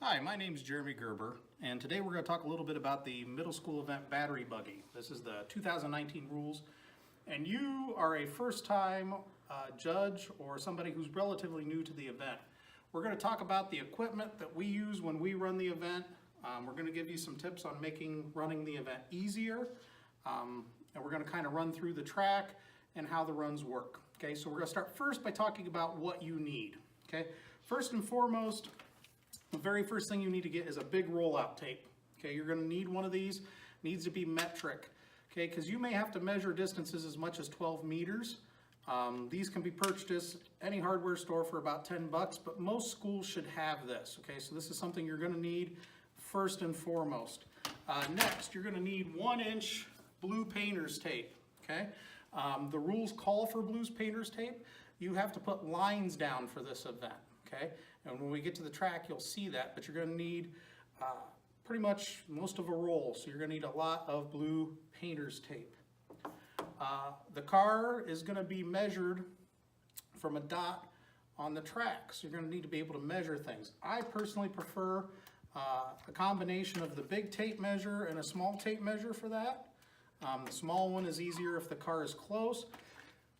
Hi, my name is Jeremy Gerber, and today we're going to talk a little bit about the middle school event battery buggy. This is the 2019 rules, and you are a first-time judge or somebody who's relatively new to the event. We're going to talk about the equipment that we use when we run the event. We're going to give you some tips on running the event easier, and we're going to kind of run through the track and how the runs work. Okay, so we're going to start first by talking about what you need. Okay, first and foremost, the very first thing you need to get is a big rollout tape. Okay, you're going to need one of these. It needs to be metric. Okay, because you may have to measure distances as much as 12 meters. These can be purchased at any hardware store for about 10 bucks, but most schools should have this. Okay, so this is something you're going to need first and foremost. Next, you're going to need 1-inch blue painter's tape. Okay, the rules call for blue painter's tape. You have to put lines down for this event. Okay, and when we get to the track, you'll see that, but you're going to need pretty much most of a roll, so you're going to need a lot of blue painter's tape. The car is going to be measured from a dot on the track, so you're going to need to be able to measure things. I personally prefer a combination of the big tape measure and a small tape measure for that. The small one is easier if the car is close,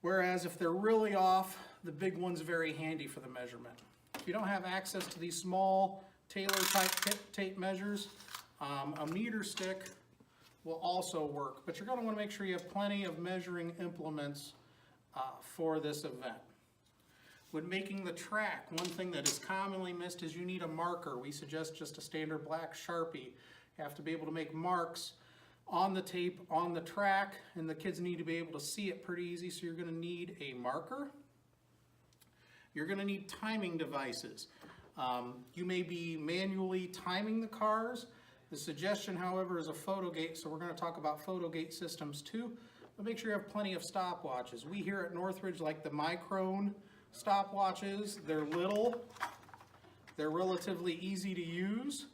whereas if they're really off, the big one's very handy for the measurement. If you don't have access to these small Taylor type tape measures, a meter stick will also work, but you're going to want to make sure you have plenty of measuring implements for this event. When making the track, one thing that is commonly missed is you need a marker. We suggest just a standard black Sharpie. You have to be able to make marks on the tape on the track, and the kids need to be able to see it pretty easy, so you're going to need a marker. You're going to need timing devices. You may be manually timing the cars. The suggestion, however, is a photo gate, so we're going to talk about photo gate systems too. But make sure you have plenty of stopwatches. We here at Northridge like the Micron stopwatches. They're little, they're relatively easy to use,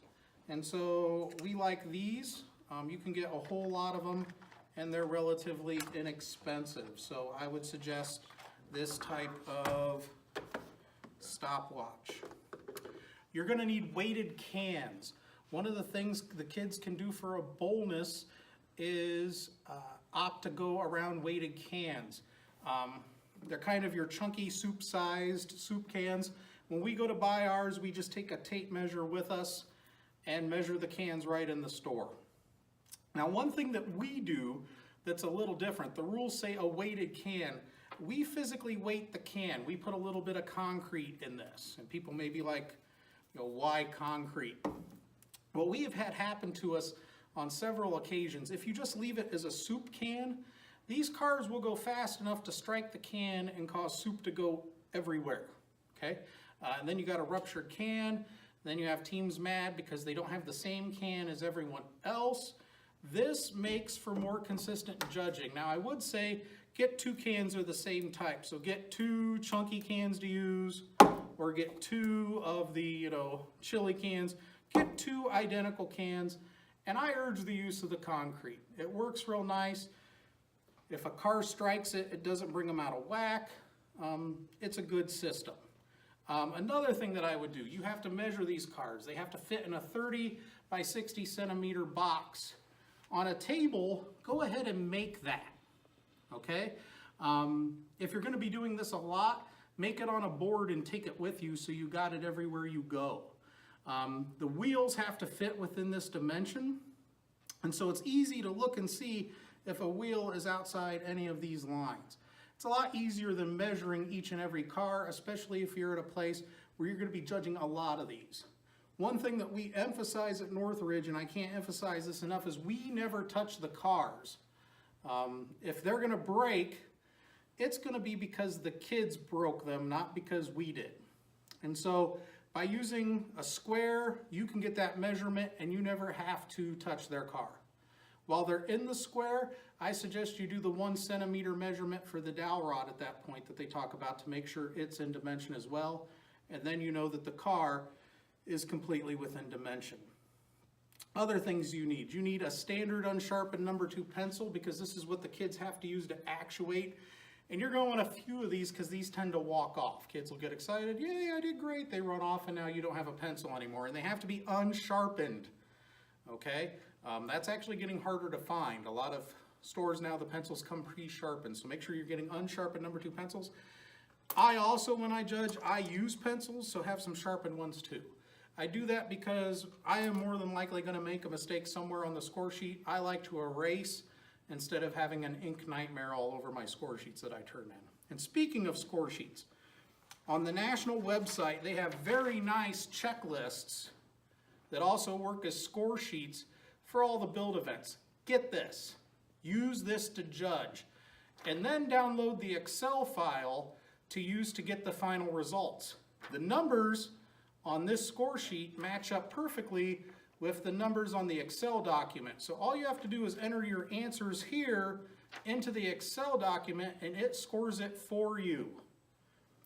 and so we like these. You can get a whole lot of them, and they're relatively inexpensive. So I would suggest this type of stopwatch. You're going to need weighted cans. One of the things the kids can do for a bonus is opt to go around weighted cans. They're kind of your chunky soup-sized soup cans. When we go to buy ours, we just take a tape measure with us and measure the cans right in the store. Now, one thing that we do that's a little different, the rules say a weighted can. We physically weight the can. We put a little bit of concrete in this. And people may be like, you know, why concrete? Well, we have had happen to us on several occasions. If you just leave it as a soup can, these cars will go fast enough to strike the can and cause soup to go everywhere, okay? And then you got a ruptured can. Then you have teams mad because they don't have the same can as everyone else. This makes for more consistent judging. Now, I would say get 2 cans of the same type. So get 2 chunky cans to use, or get 2 of the, chili cans. Get 2 identical cans, and I urge the use of the concrete. It works real nice. If a car strikes it, it doesn't bring them out of whack. It's a good system. Another thing that I would do, you have to measure these cars. They have to fit in a 30 by 60 centimeter box. On a table, go ahead and make that, okay? If you're going to be doing this a lot, make it on a board and take it with you so you got it everywhere you go. The wheels have to fit within this dimension, and so it's easy to look and see if a wheel is outside any of these lines. It's a lot easier than measuring each and every car, especially if you're at a place where you're going to be judging a lot of these. One thing that we emphasize at Northridge, and I can't emphasize this enough, is we never touch the cars. If they're going to break, it's going to be because the kids broke them, not because we did. And so by using a square, you can get that measurement and you never have to touch their car. While they're in the square, I suggest you do the 1 centimeter measurement for the dowel rod at that point that they talk about to make sure it's in dimension as well. And then you know that the car is completely within dimension. Other things you need a standard unsharpened number 2 pencil, because this is what the kids have to use to actuate And you're going a few of these because these tend to walk off. Kids will get excited, yay, I did great, they run off, and now you don't have a pencil anymore. And they have to be unsharpened, okay? That's actually getting harder to find. A lot of stores now, the pencils come pre-sharpened, so make sure you're getting unsharpened number 2 pencils. I also, when I judge, I use pencils, so have some sharpened ones too. I do that because I am more than likely going to make a mistake somewhere on the score sheet. I like to erase instead of having an ink nightmare all over my score sheets that I turn in. And speaking of score sheets, on the national website, they have very nice checklists that also work as score sheets for all the build events. Get this, use this to judge, and then download the Excel file to use to get the final results. The numbers on this score sheet match up perfectly with the numbers on the Excel document. So all you have to do is enter your answers here into the Excel document and it scores it for you.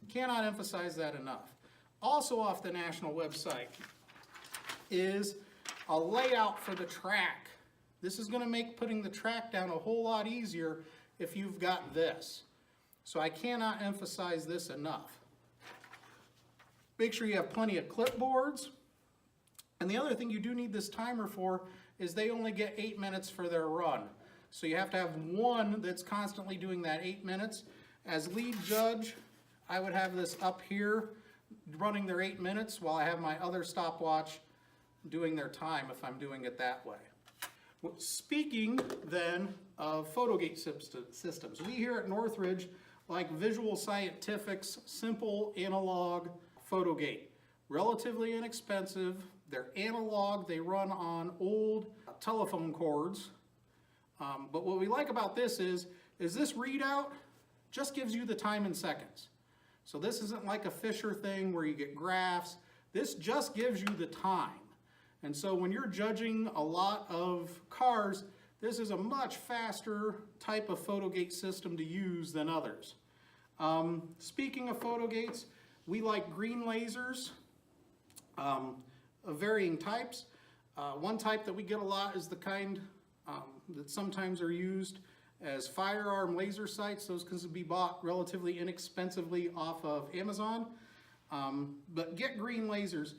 Cannot emphasize that enough. Also off the national website is a layout for the track. This is going to make putting the track down a whole lot easier if you've got this. So I cannot emphasize this enough. Make sure you have plenty of clipboards. And the other thing you do need this timer for is they only get 8 minutes for their run. So you have to have one that's constantly doing that 8 minutes. As lead judge, I would have this up here running their 8 minutes while I have my other stopwatch doing their time if I'm doing it that way. Speaking then of photogate systems, we here at Northridge like Visual Scientific's simple analog photogate. Relatively inexpensive. They're analog. They run on old telephone cords. But what we like about this is this readout just gives you the time in seconds. So this isn't like a Fisher thing where you get graphs. This just gives you the time. And so when you're judging a lot of cars, this is a much faster type of photogate system to use than others. Speaking of photogates, we like green lasers of varying types. One type that we get a lot is the kind that sometimes are used as firearm laser sights. Those can be bought relatively inexpensively off of Amazon. But get green lasers.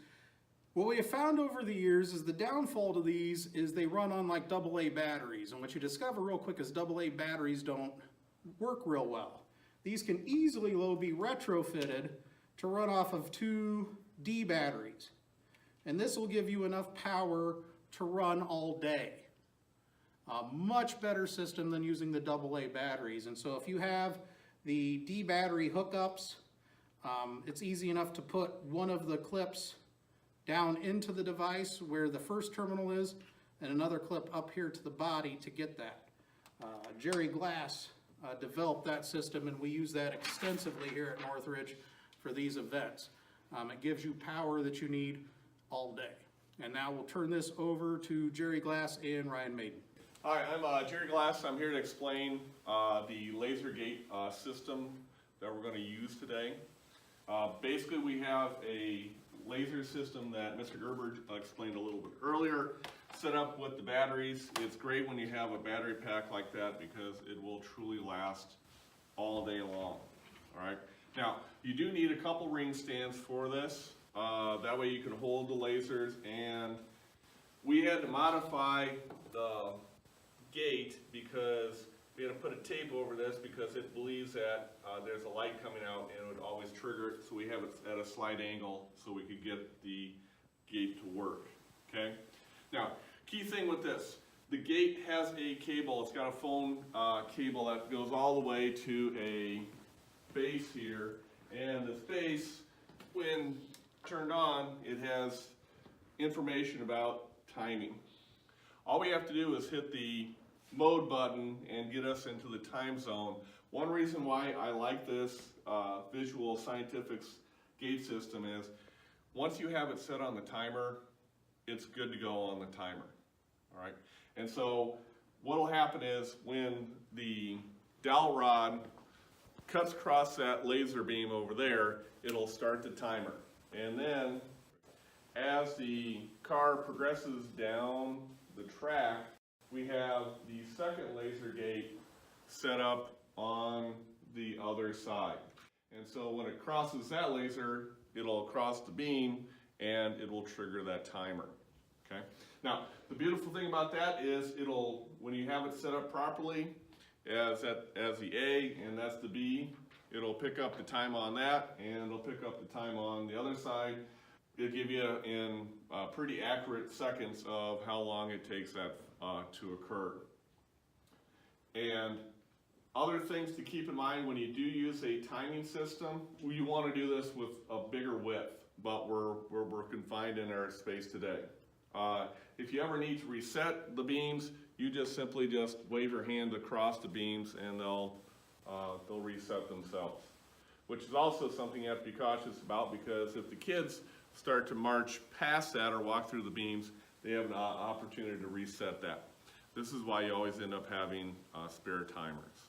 What we have found over the years is the downfall to these is they run on like AA batteries. And what you discover real quick is AA batteries don't work real well. These can easily be retrofitted to run off of 2 D batteries. And this will give you enough power to run all day. A much better system than using the AA batteries. And so if you have the D battery hookups, it's easy enough to put one of the clips down into the device where the first terminal is and another clip up here to the body to get that. Jerry Glass developed that system and we use that extensively here at Northridge for these events. It gives you power that you need all day. And now we'll turn this over to Jerry Glass and Ryan Maiden. Hi, I'm Jerry Glass. I'm here to explain the laser gate system that we're going to use today. Basically, we have a laser system that Mr. Gerber explained a little bit earlier, set up with the batteries. It's great when you have a battery pack like that because it will truly last all day long. All right. Now, you do need a couple ring stands for this. That way you can hold the lasers, and we had to modify the gate because we had to put a tape over this because it believes that there's a light coming out and it would always trigger it, so we have it at a slight angle so we could get the gate to work, okay? Now, key thing with this, the gate has a cable, it's got a phone cable that goes all the way to a base here, and this base, when turned on, it has information about timing. All we have to do is hit the mode button and get us into the time zone. One reason why I like this Visual Scientific's gate system is once you have it set on the timer, it's good to go on the timer. All right, and so what will happen is when the dowel rod cuts across that laser beam over there, it'll start the timer. And then as the car progresses down the track, we have the second laser gate set up on the other side. And so when it crosses that laser, it'll cross the beam and it will trigger that timer. Okay. Now, the beautiful thing about that is when you have it set up properly as the A and that's the B, it'll pick up the time on that and it'll pick up the time on the other side. It'll give you in pretty accurate seconds of how long it takes that to occur. And other things to keep in mind when you do use a timing system, you want to do this with a bigger width, but we're confined in our space today. If you ever need to reset the beams, you just simply wave your hand across the beams and they'll reset themselves. Which is also something you have to be cautious about, because if the kids start to march past that or walk through the beams, they have an opportunity to reset that. This is why you always end up having spare timers.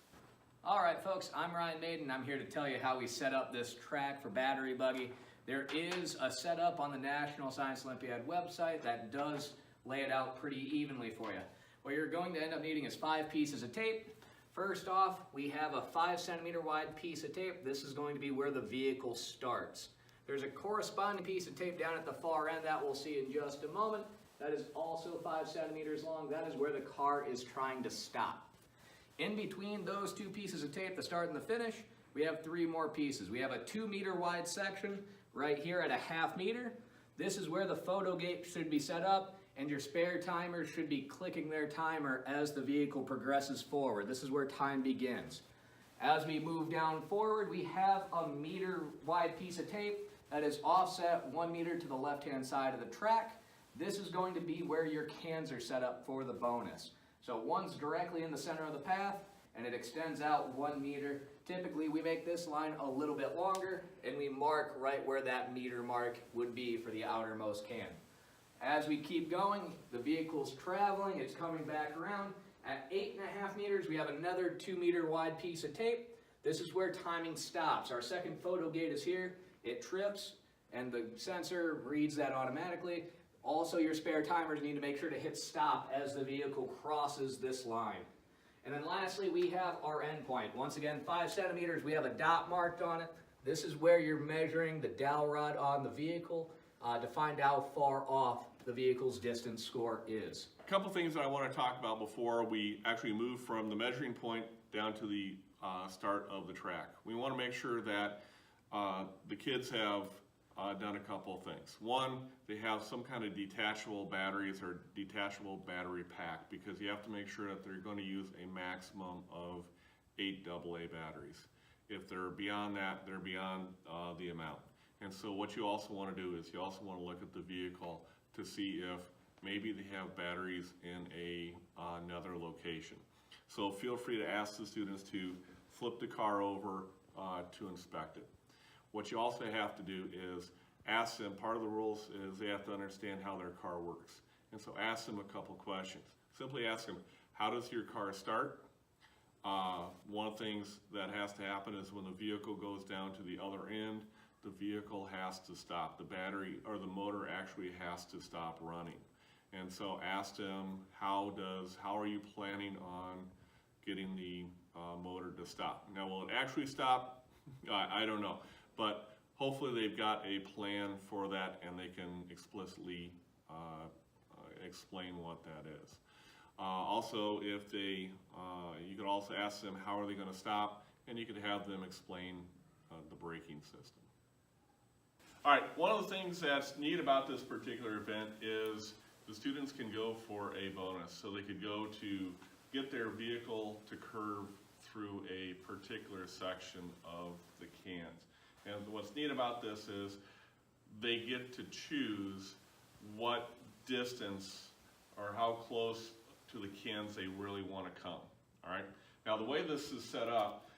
All right, folks, I'm Ryan Maiden. I'm here to tell you how we set up this track for Battery Buggy. There is a setup on the National Science Olympiad website that does lay it out pretty evenly for you. What you're going to end up needing is 5 pieces of tape. First off, we have a 5-centimeter wide piece of tape. This is going to be where the vehicle starts. There's a corresponding piece of tape down at the far end that we'll see in just a moment. That is also 5 centimeters long. That is where the car is trying to stop. In between those 2 pieces of tape, the start and the finish, we have 3 more pieces. We have a 2-meter wide section right here at a 1/2 meter. This is where the photo gate should be set up, and your spare timers should be clicking their timer as the vehicle progresses forward. This is where time begins. As we move down forward, we have a 1-meter wide piece of tape that is offset 1 meter to the left-hand side of the track. This is going to be where your cans are set up for the bonus. So one's directly in the center of the path, and it extends out 1 meter. Typically, we make this line a little bit longer, and we mark right where that meter mark would be for the outermost can. As we keep going, the vehicle's traveling, it's coming back around. At 8.5 meters, we have another 2-meter wide piece of tape. This is where timing stops. Our second photo gate is here. It trips, and the sensor reads that automatically. Also, your spare timers need to make sure to hit stop as the vehicle crosses this line. And then lastly, we have our endpoint. Once again, 5 centimeters, we have a dot marked on it. This is where you're measuring the dowel rod on the vehicle to find out how far off the vehicle's distance score is. A couple things that I want to talk about before we actually move from the measuring point down to the start of the track. We want to make sure that the kids have done a couple of things. One, they have some kind of detachable batteries or detachable battery pack, because you have to make sure that they're going to use a maximum of 8 AA batteries. If they're beyond that, they're beyond the amount. And so what you also want to do is you also want to look at the vehicle to see if maybe they have batteries in another location. So feel free to ask the students to flip the car over to inspect it. What you also have to do is ask them, part of the rules is they have to understand how their car works. And so ask them a couple questions. Simply ask them, how does your car start? One of the things that has to happen is when the vehicle goes down to the other end, the vehicle has to stop. The battery or the motor actually has to stop running. And so ask them, how are you planning on getting the motor to stop? Now, will it actually stop? I don't know. But hopefully they've got a plan for that and they can explicitly explain what that is. Also, if they, you could also ask them how are they going to stop, and you could have them explain the braking system. All right, one of the things that's neat about this particular event is the students can go for a bonus. So they could go to get their vehicle to curve through a particular section of the cans. And what's neat about this is they get to choose what distance or how close to the cans they really want to come. All right. Now the way this is set up,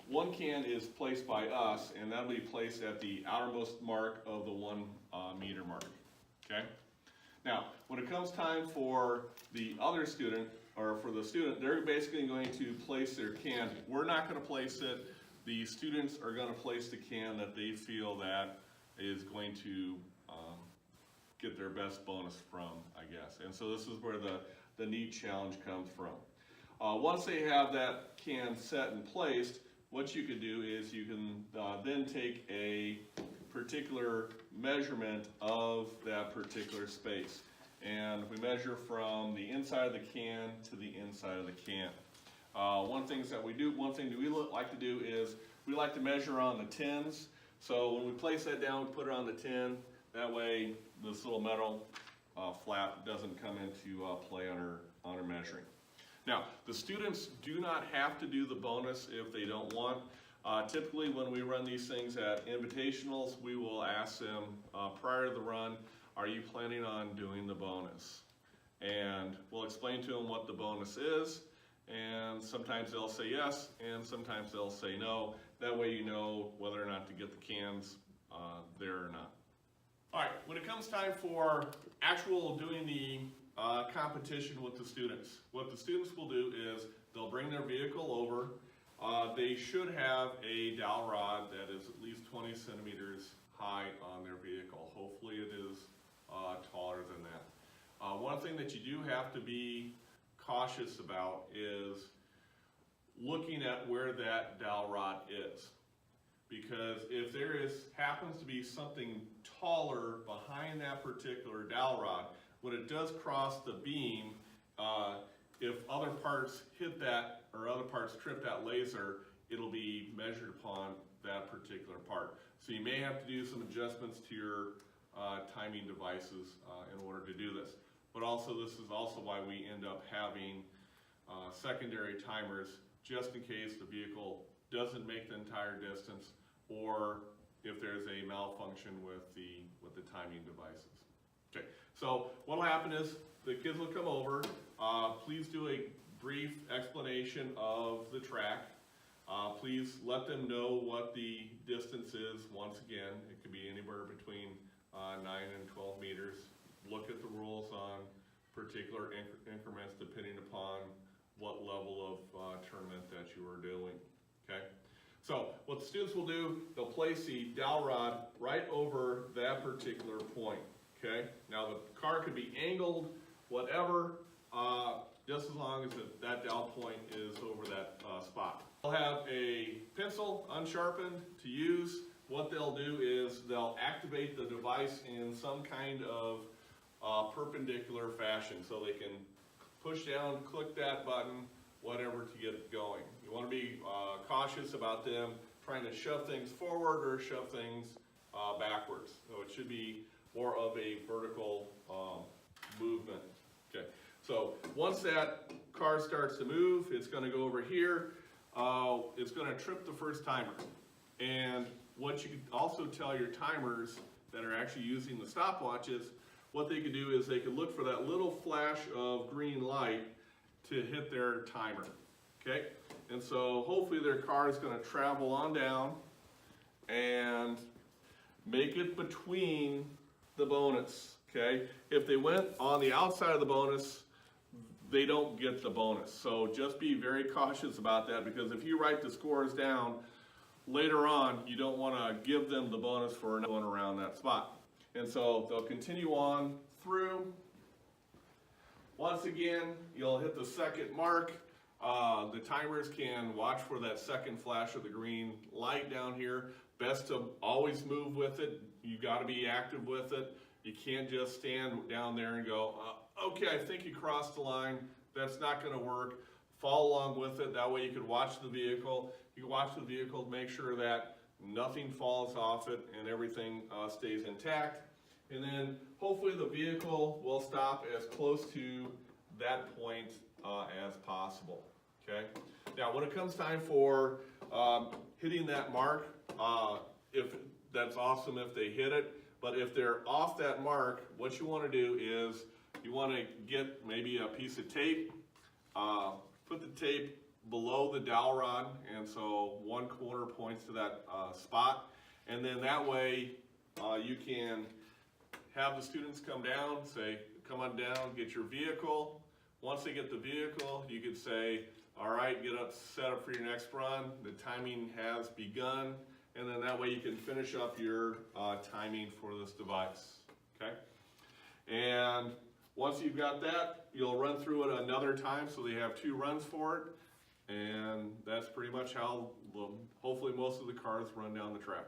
one can is placed by us, and that'll be placed at the outermost mark of the 1 meter mark. Okay. Now, when it comes time for the other student, or for the student, they're basically going to place their can. We're not going to place it. The students are going to place the can that they feel that is going to get their best bonus from, I guess. And so this is where the neat challenge comes from. Once they have that can set and placed, what you can do is you can then take a particular measurement of that particular space. And we measure from the inside of the can to the inside of the can. One thing that we like to do is we like to measure on the tins. So when we place that down, we put it on the tin. That way this little metal flap doesn't come into play on our measuring. Now, the students do not have to do the bonus if they don't want. Typically when we run these things at invitationals, we will ask them prior to the run, are you planning on doing the bonus? And we'll explain to them what the bonus is, and sometimes they'll say yes, and sometimes they'll say no. That way you know whether or not to get the cans there or not. All right, when it comes time for actual doing the competition with the students, what the students will do is they'll bring their vehicle over. They should have a dowel rod that is at least 20 centimeters high on their vehicle. Hopefully it is taller than that. One thing that you do have to be cautious about is looking at where that dowel rod is. Because if there happens to be something taller behind that particular dowel rod, when it does cross the beam, if other parts hit that or other parts trip that laser, it'll be measured upon that particular part. So you may have to do some adjustments to your timing devices in order to do this. But also this is also why we end up having secondary timers just in case the vehicle doesn't make the entire distance, or if there's a malfunction with the timing devices. Okay, so what'll happen is the kids will come over. Please do a brief explanation of the track. Please let them know what the distance is. Once again, it could be anywhere between 9 and 12 meters. Look at the rules on particular increments depending upon what level of tournament that you are doing. Okay. So what the students will do, they'll place the dowel rod right over that particular point. Okay. Now the car could be angled, whatever, just as long as that dowel point is over that spot. They'll have a pencil unsharpened to use. What they'll do is they'll activate the device in some kind of perpendicular fashion, so they can push down, click that button, whatever, to get it going. You want to be cautious about them trying to shove things forward or shove things backwards. So it should be more of a vertical movement. Okay. So once that car starts to move, it's going to go over here. It's going to trip the first timer. And what you can also tell your timers that are actually using the stopwatches, what they could do is they could look for that little flash of green light to hit their timer. Okay? And so hopefully their car is going to travel on down and make it between the bonus. Okay? If they went on the outside of the bonus, they don't get the bonus. So just be very cautious about that, because if you write the scores down later on, you don't want to give them the bonus for going around that spot. And so they'll continue on through. Once again, you'll hit the second mark. The timers can watch for that second flash of the green light down here. Best to always move with it. You got to be active with it. You can't just stand down there and go, okay, I think you crossed the line. That's not going to work. Follow along with it. That way you can watch the vehicle. You can watch the vehicle, make sure that nothing falls off it and everything stays intact. And then hopefully the vehicle will stop as close to that point as possible. Okay. Now when it comes time for hitting that mark, if that's awesome if they hit it, but if they're off that mark, what you want to do is you want to get maybe a piece of tape, put the tape below the dowel rod, and so one corner points to that spot, and then that way you can have the students come down, say, come on down, get your vehicle. Once they get the vehicle, you could say, all right, get up, set up for your next run. The timing has begun, and then that way you can finish up your timing for this device, okay? And once you've got that, you'll run through it another time, so they have 2 runs for it. And that's pretty much how hopefully most of the cars run down the track.